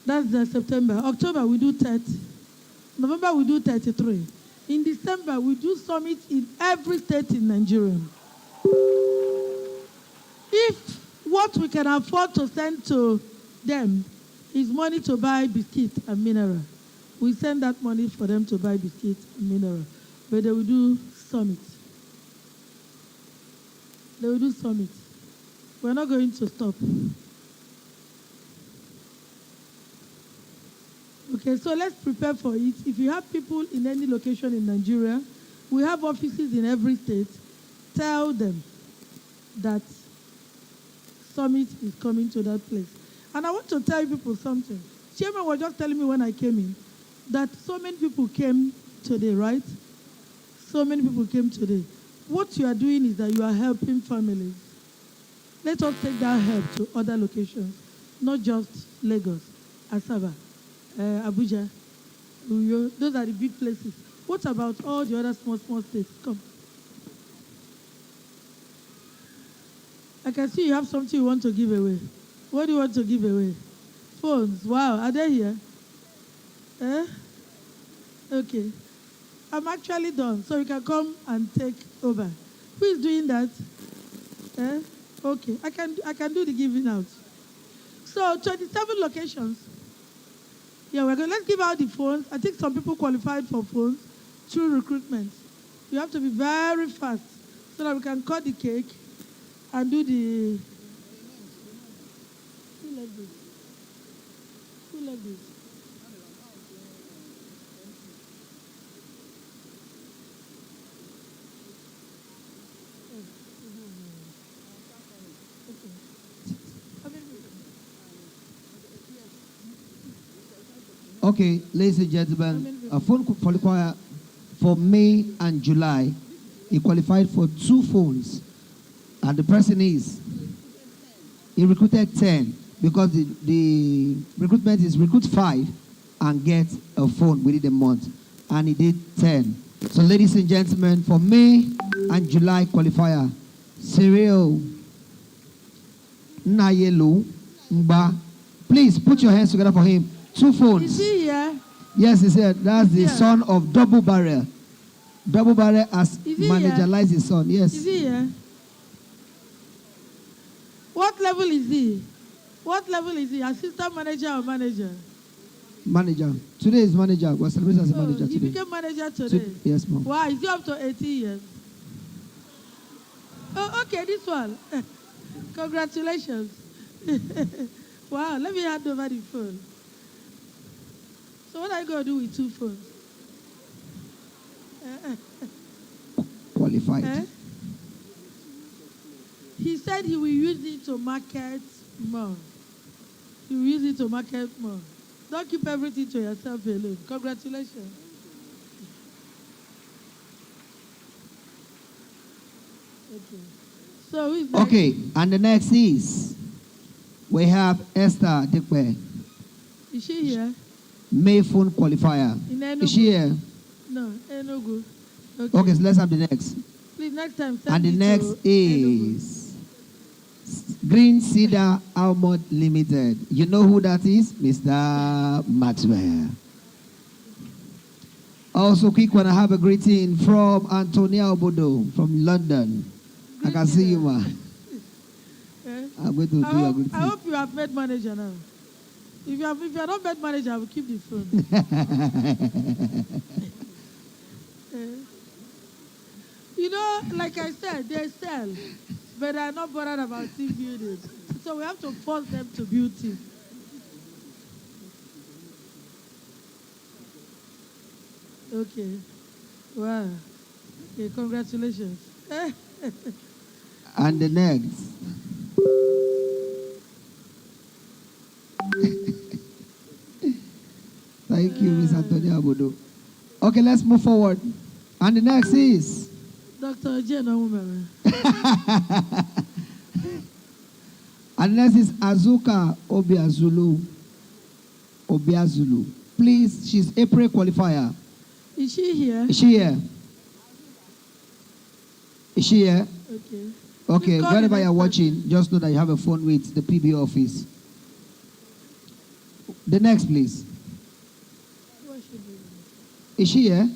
That's September. October we do 30. November we do 33. In December we do summit in every state in Nigeria. If what we can afford to send to them is money to buy biscuit and mineral, we send that money for them to buy biscuit and mineral. But they will do summit. They will do summit. We're not going to stop. Okay, so let's prepare for it. If you have people in any location in Nigeria, we have offices in every state. Tell them that summit is coming to that place. And I want to tell people something. Chairman was just telling me when I came in that so many people came today, right? So many people came today. What you are doing is that you are helping families. Let us take that help to other locations, not just Lagos, Asaba, Abuja, Uyo. Those are the big places. What about all the other small states? Come. I can see you have something you want to give away. What do you want to give away? Phones. Wow, are they here? Okay. I'm actually done, so you can come and take over. Who is doing that? Okay, I can do the giving out. So 27 locations. Yeah, let's give out the phones. I think some people qualified for phones through recruitment. You have to be very fast so that we can cut the cake and do the left this? Who left this? Okay, ladies and gentlemen, a phone qualifier for May and July. He qualified for 2 phones. And the person is, he recruited 10 because the recruitment is recruit 5 and get a phone within a month. And he did 10. So ladies and gentlemen, for May and July qualifier, Cyril Nayelu Mba, please put your hands together for him. 2 phones. Is he here? Yes, he said that's the son of Double Barrel. Double Barrel as manager lies his son. Yes. Is he here? What level is he? What level is he? Assistant manager or manager? Manager. Today is manager. We're celebrating as a manager he today. became manager today. Yes, ma'am. Wow, is he up to 18 years? Oh, okay, this one. Congratulations. Wow, let me hand over the phone. So what are you going to do with 2 phones? Qualified. He said he will use it to market more. He will use it to market more. Don't keep everything to yourself alone. Congratulations. Okay. So who is next? Okay, and the next is we have Esther Dikwe, Is she here? May phone qualifier. In Enugu? Is she here? No, Enugu. Okay. Okay, so let's have the next. Please, next time, send And the it next to Enugu. is Green Cedar Almond Limited. You know who that is? Mr. Maxwell. Also, quick one, I have a greeting from Antonia Obodo from London. I can see you, ma. Eh? I'm going to do your greeting. I hope you have made manager now. If you are not made manager, I will keep the phone. You know, like I said, they sell, but they are not bothered about team building. So we have to force them to build team. Okay. Wow. Okay, congratulations. And the next. Thank you, Miss Antonia Obodo. Okay, let's move forward. And the next is Dr. Jane Omumere. and next is Azuka Obiazulu. Obiazulu. Please, she's April qualifier. Is she here? Is she here? Is she here? Okay. Okay, Please call the wherever next you're person. watching, just know that you have a phone with the PB office. The next, please. What should we do? Is she here?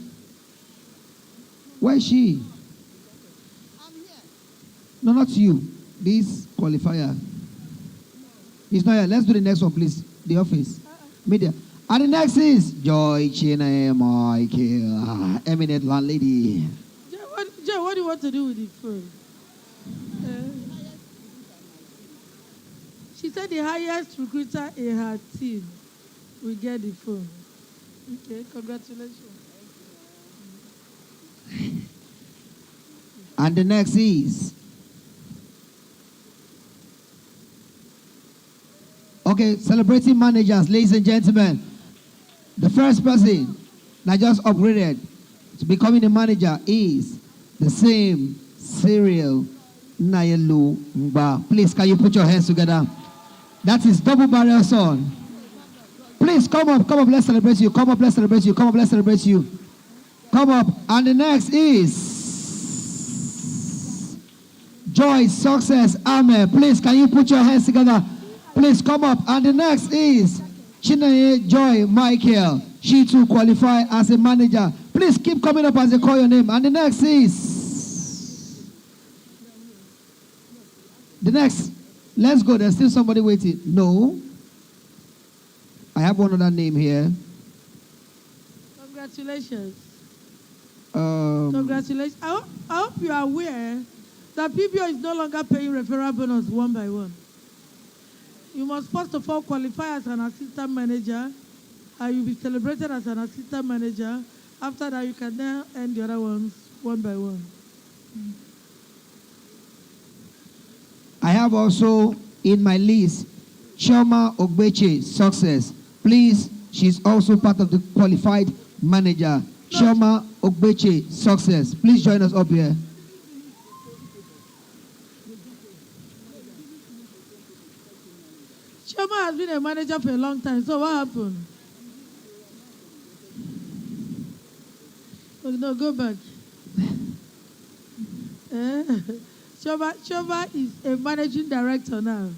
Where is she? I'm here. No, not you. This qualifier. He's not here. Let's do the next one, please. The office. Media. And the next is Joy Chene Michael, eminent landlady. Joe, what do you want to do with the phone? She said the highest recruiter in her team will get the phone. Okay, congratulations. And the next is. Okay, celebrating managers, ladies and gentlemen. The first person that just upgraded to becoming a manager is the same Cyril Nayelu Mba. Please, can you put your hands together? That is Double Barrel son. Please come up, let's celebrate you. Come up, let's celebrate you. Come up, let's celebrate you. Come up. And the next is Joy Success Ame. Please, can you put your hands together? Please come up. And the next is Chinaye Joy Michael. She too qualified as a manager. Please keep coming up as they call your name. And the next is let's go. There's still somebody waiting. No. I have one other name here. Congratulations. Congratulations. I hope you are aware that PBO is no longer paying referral bonus one by one. You must first of all qualify as an assistant manager, and you'll be celebrated as an assistant manager. After that, you can then end the other ones one by one. I have also in my list Chioma Ogbeche, success. Please, she's also part of the qualified manager. Chioma Ogbeche, success. Please join us up here. Chioma has been a manager for a long time, so what happened? Oh, no, go back. Chioma is a managing director now.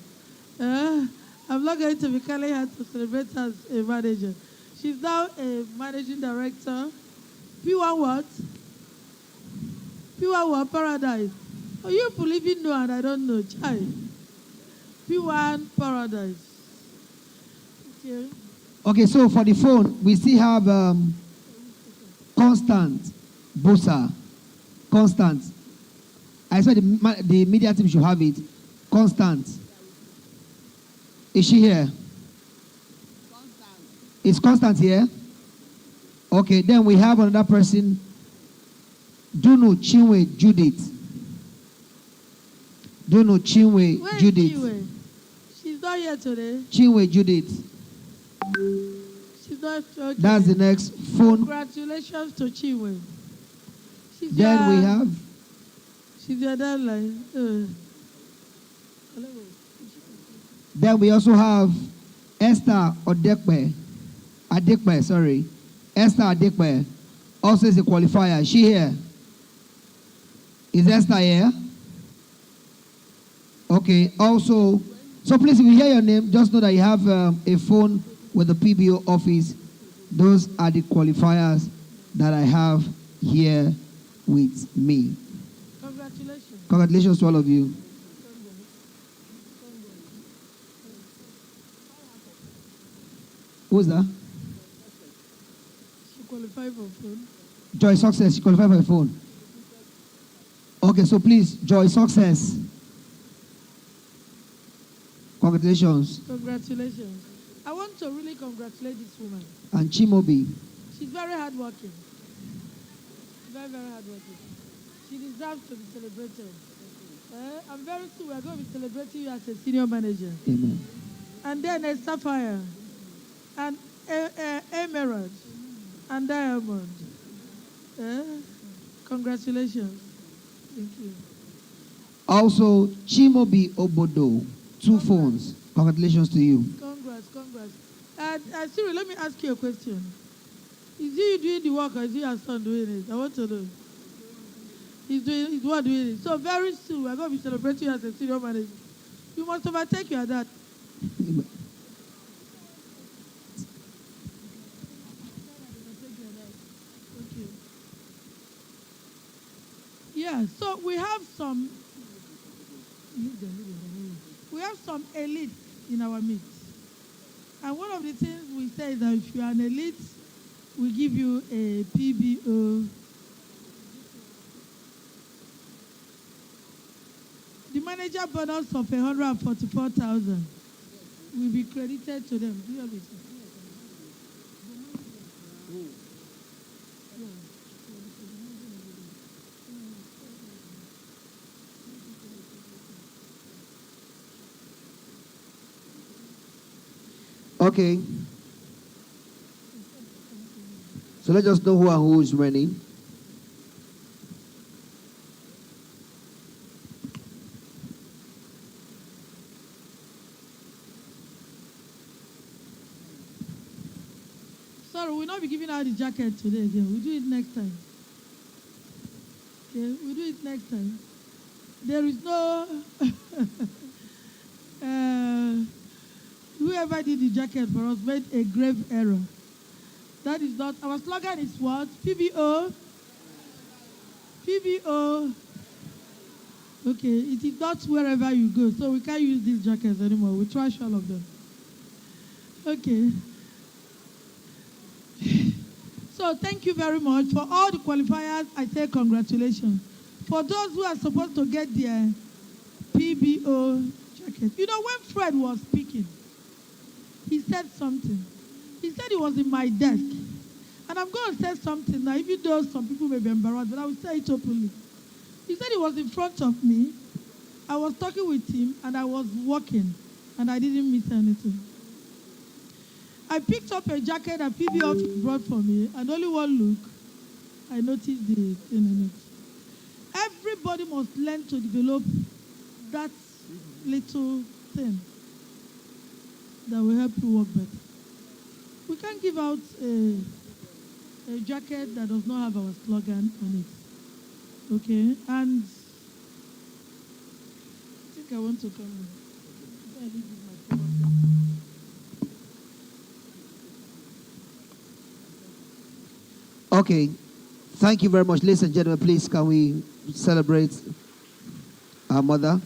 I'm not going to be calling her to celebrate as a manager. She's now a managing director. Pwan what? Pwan what? Paradise. Oh, you believe in no and I don't know. Chai. Pwan Paradise. Okay. Okay, so for the phone, we still have Constant Bosa. Constant. I said the media team should have it. Constant. Is she here? Constant. Is Constant here? Okay, then we have another person. Dunu Chinwe Judith. Dunu Chinwe Where is Judith. Chinwe? She's not here today. Chinwe Judith. She's not okay. That's the next phone. Congratulations to Chinwe. Then we have. She's your deadline. Then we also have Esther Adekpe, sorry. Esther Adekpe also is a qualifier. Is she here? Is Esther here? Okay, also, so please, if you hear your name, just know that you have a phone with the PBO office. Those are the qualifiers that I have here with me. Congratulations. Congratulations to all of you. Who's that? She qualified for phone. Joy Success, she qualified for a phone. Okay, so please, Joy Success. Congratulations. Congratulations. I want to really congratulate this woman. And Chimobi. She's very hardworking. Very, very hardworking. She deserves to be celebrated. And very soon we are going to be celebrating you as a senior manager. Amen. And then a sapphire. And emerald. And diamond. Congratulations. Thank you. Also, Chimobi Obodo. 2 phones. Congratulations to you. Congrats. And Siri, let me ask you a question. Is he doing the work or is he your son doing it? I want to know. He's what doing it. So very soon we're going to be celebrating you as a senior manager. You must overtake your dad. Okay. Yeah, so we have some elites in our midst. And one of the things we say is that if you are an elite, we give you a PBO. The manager bonus of 144,000 will be credited to them. Do you have it? Okay. So let's just know who and who is running. Sorry, we'll not be giving out the jacket today again. We'll do it next time. Okay, we'll do it next time. There is no... whoever did the jacket for us made a grave error. That is not... Our slogan is what? PBO. PBO. Okay, it is not wherever you go, so we can't use these jackets anymore. We trash all of them. Okay. So thank you very much. For all the qualifiers, I say congratulations. For those who are supposed to get their PBO jacket. You know, when Fred was speaking, he said something. He said he was in my desk. And I'm going to say something now, even though some people may be embarrassed, but I will say it openly. He said he was in front of me. I was talking with him, and I was walking, and I didn't miss anything. I picked up a jacket that PB office brought for me, and only one look, I noticed the thing in it. Everybody must learn to develop that little thing that will help you work better. We can't give out a jacket that does not have our slogan on it. Okay? And I think I want to come in. I need my phone. Okay. Thank you very much. Ladies and gentlemen, please can we celebrate our mother?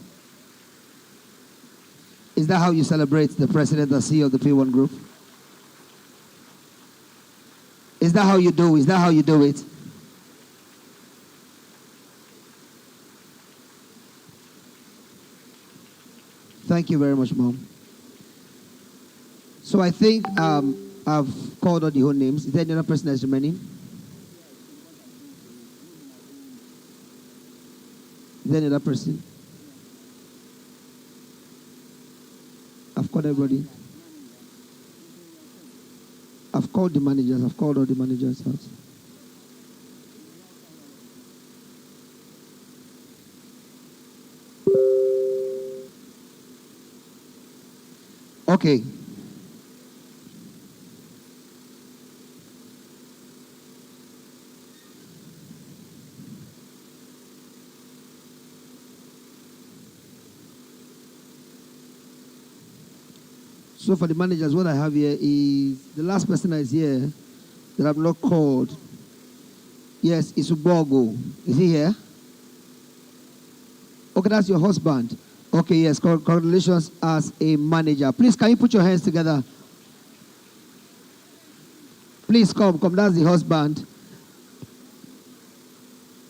Is that how you celebrate the president and CEO of the P1 group? Is that how you do? Is that how you do it? Thank you very much, Mom. So I think I've called all the whole names. Is there any other person that's remaining? Is there any other person? I've called everybody. I've called the managers. I've called all the managers out. Okay. So for the managers, what I have here is the last person that is here that I've not called. Yes, it's Ubogo. Is he here? Okay, that's your husband. Okay, yes, congratulations as a manager. Please, can you put your hands together? Please come, that's the husband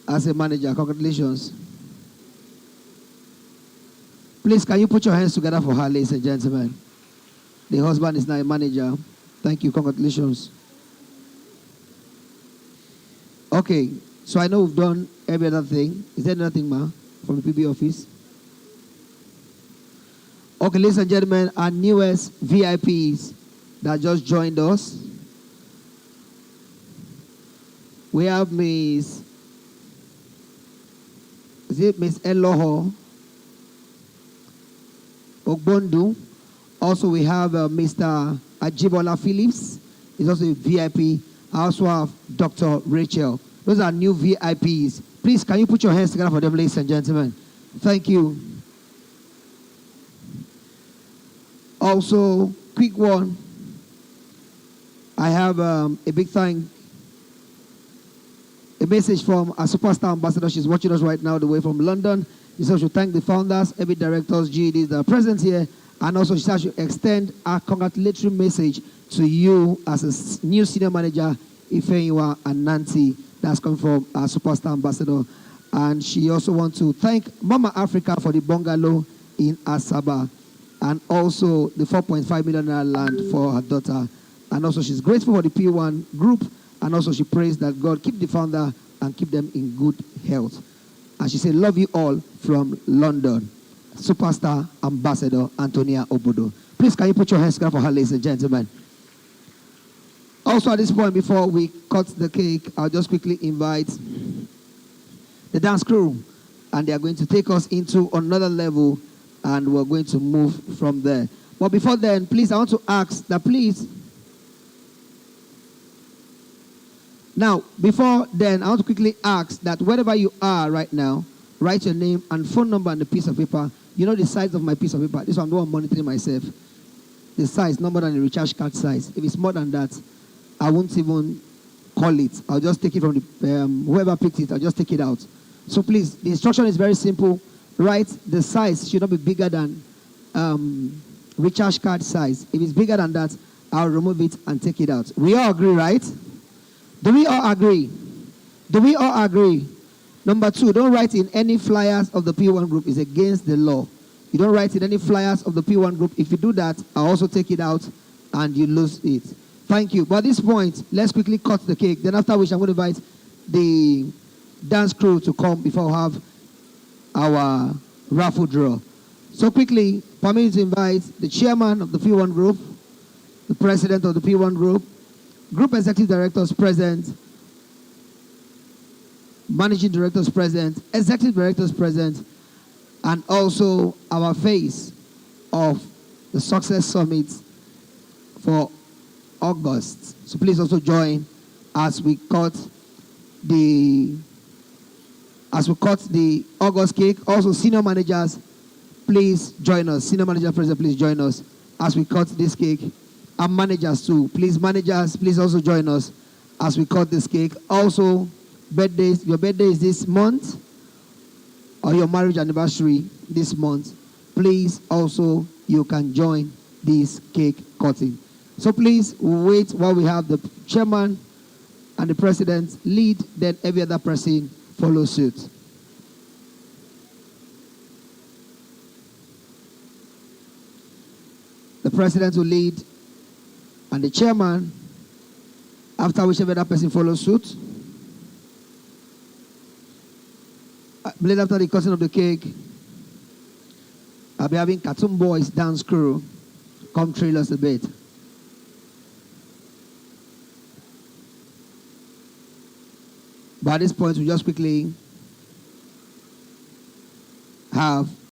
as a manager. Congratulations. Please, can you put your hands together for her, ladies and gentlemen? The husband is now a manager. Thank you. Congratulations. Okay. So I know we've done every other thing. Is there anything, Ma, from the PB office? Okay, ladies and gentlemen, our newest VIPs that just joined us. We have Miss Eloho Ogbondu. Also, we have Mr. Ajibola Phillips. He's also a VIP. I also have Dr. Rachel. Those are new VIPs. Please, can you put your hands together for them, ladies and gentlemen? Thank you. Also, quick one. I have a big thank. A message from our superstar ambassador. She's watching us right now the way from London. She says she thank the founders, every directors, GEDs that are present here. And also, she says she extend a congratulatory message to you as a new senior manager, Ifeyiwa and Nancy. That's coming from our superstar ambassador. And she also wants to thank Mama Africa for the bungalow in Asaba. And also the 4.5 million land for her daughter. And also, she's grateful for the P1 group. And also, she prays that God keep the founder and keep them in good health. And she said, love you all from London. Superstar Ambassador Antonia Obodo. Please, can you put your hands together for her, ladies and gentlemen? Also, at this point, before we cut the cake, I'll just quickly invite the dance crew. And they are going to take us into another level. And we're going to move from there. But before then, please, I want to ask that please. Now, before then, I want to quickly ask that wherever you are right now, write your name and phone number on the piece of paper. You know the size of my piece of paper. This one, I'm the one monitoring myself. The size, no more than the recharge card size. If it's more than that, I won't even call it. I'll just take it from the, whoever picked it, I'll just take it out. So please, the instruction is very simple. Write the size should not be bigger than recharge card size. If it's bigger than that, I'll remove it and take it out. We all agree, right? Do we all agree? Do we all agree? Number 2, don't write in any flyers of the P1 group. It's against the law. You don't write in any flyers of the P1 group. If you do that, I'll also take it out and you lose it. Thank you. But at this point, let's quickly cut the cake. Then after which I'm going to invite the dance crew to come before we have our raffle draw. So quickly, permit me to invite the chairman of the P1 group, the president of the P1 group executive directors present, managing directors present, executive directors present, and also our face of the Success Summit for August. So please also join as we cut the August cake. Also, senior managers, please join us. Senior manager president, please join us as we cut this cake. And managers too. Please, managers, please also join us as we cut this cake. Also, birthdays. Your birthday is this month, or your marriage anniversary this month. Please also, you can join this cake cutting. So please wait while we have the chairman and the president lead, then every other person follow suit. The president will lead and the chairman, after whichever other person follows suit. Later after the cutting of the cake, I'll be having Cartoon Boys dance crew come trail us a bit. But at this point, we just quickly have